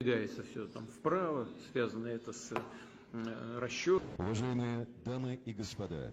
Двигается все там вправо, связано это с расчетом. Уважаемые дамы и господа,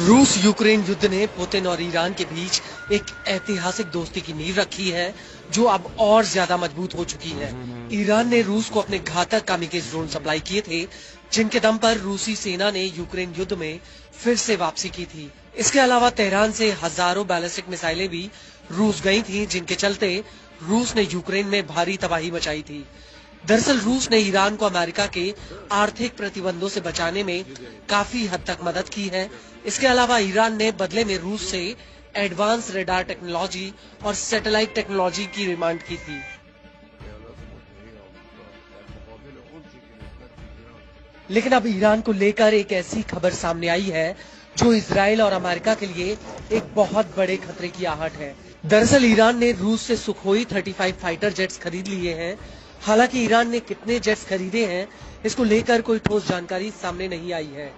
रूस यूक्रेन युद्ध ने पुतिन और ईरान के बीच एक ऐतिहासिक दोस्ती की नींव रखी है जो अब और ज्यादा मजबूत हो चुकी है। ईरान ने रूस को अपने घातक कामिकेज ड्रोन सप्लाई किए थे, जिनके दम पर रूसी सेना ने यूक्रेन युद्ध में फिर से वापसी की थी। इसके अलावा तेहरान से हजारों बैलिस्टिक मिसाइलें भी रूस गई थी, जिनके चलते रूस ने यूक्रेन में भारी तबाही मचाई थी। दरअसल रूस ने ईरान को अमेरिका के आर्थिक प्रतिबंधों से बचाने में काफी हद तक मदद की है। इसके अलावा ईरान ने बदले में रूस से एडवांस रेडार टेक्नोलॉजी और सैटेलाइट टेक्नोलॉजी की डिमांड की थी। लेकिन अब ईरान को लेकर एक ऐसी खबर सामने आई है जो इजराइल और अमेरिका के लिए एक बहुत बड़े खतरे की आहट है। दरअसल ईरान ने रूस से सुखोई 35 फाइटर जेट्स खरीद लिए हैं। हालांकि ईरान ने कितने जेट्स खरीदे हैं, इसको लेकर कोई ठोस जानकारी सामने नहीं आई है।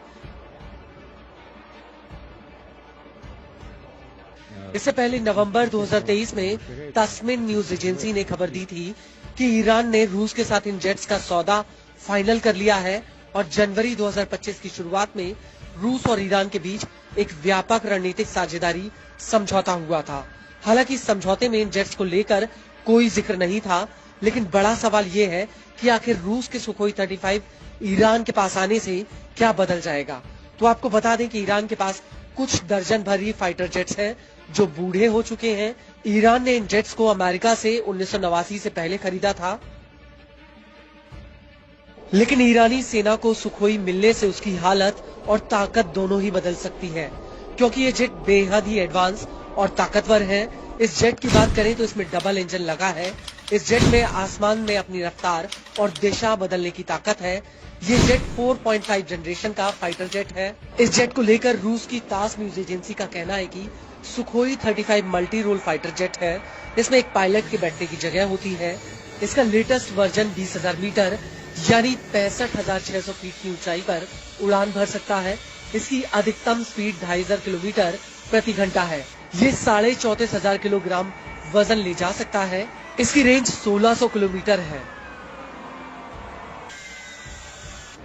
इससे पहले नवंबर 2023 में तस्मिन न्यूज एजेंसी ने खबर दी थी कि ईरान ने रूस के साथ इन जेट्स का सौदा फाइनल कर लिया है और जनवरी 2025 की शुरुआत में रूस और ईरान के बीच एक व्यापक रणनीतिक साझेदारी समझौता हुआ था। हालांकि इस समझौते में इन जेट्स को लेकर कोई जिक्र नहीं था, लेकिन बड़ा सवाल ये है कि आखिर रूस के सुखोई 35 ईरान के पास आने से क्या बदल जाएगा। तो आपको बता दें कि ईरान के पास कुछ दर्जन भर ही फाइटर जेट्स हैं जो बूढ़े हो चुके हैं। ईरान ने इन जेट्स को अमेरिका से 1989 से पहले खरीदा था, लेकिन ईरानी सेना को सुखोई मिलने से उसकी हालत और ताकत दोनों ही बदल सकती है, क्योंकि ये जेट बेहद ही एडवांस और ताकतवर है। इस जेट की बात करें तो इसमें डबल इंजन लगा है। इस जेट में आसमान में अपनी रफ्तार और दिशा बदलने की ताकत है। ये जेट 4.5 जनरेशन का फाइटर जेट है। इस जेट को लेकर रूस की तास न्यूज एजेंसी का कहना है कि Sukhoi 35 multi role fighter jet है। इसमें एक पायलट के बैठने की जगह होती है। इसका लेटेस्ट वर्जन 20,000 मीटर यानी 65,600 फीट की ऊंचाई पर उड़ान भर सकता है। इसकी अधिकतम स्पीड 2,500 किलोमीटर प्रति घंटा है। ये 34,500 किलोग्राम वजन ले जा सकता है। इसकी रेंज 1600 किलोमीटर है।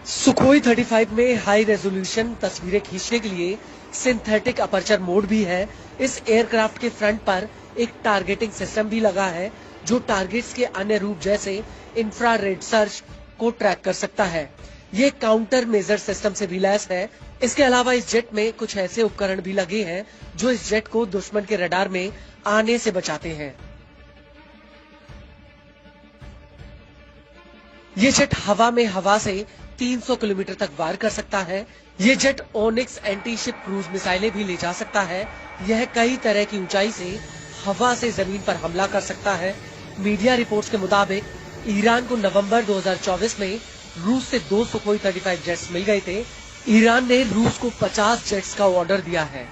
सुखोई 35 में हाई रेजोल्यूशन तस्वीरें खींचने के लिए सिंथेटिक अपर्चर मोड भी है। इस एयरक्राफ्ट के फ्रंट पर एक टारगेटिंग सिस्टम भी लगा है जो टारगेट्स के अन्य रूप जैसे इंफ्रारेड सर्च को ट्रैक कर सकता है। ये काउंटर मेजर सिस्टम से भी लैस है। इसके अलावा इस जेट में कुछ ऐसे उपकरण भी लगे हैं जो इस जेट को दुश्मन के रडार में आने से बचाते हैं। ये जेट हवा से 300 किलोमीटर तक वार कर सकता है। ये jet onyx anti ship cruise मिसाइलें भी ले जा सकता है। यह कई तरह की ऊंचाई से हवा से जमीन पर हमला कर सकता है। मीडिया रिपोर्ट्स के मुताबिक ईरान को नवंबर 2024 में रूस से 2 सुखोई 35 जेट्स मिल गए थे। ईरान ने रूस को 50 जेट्स का ऑर्डर दिया है।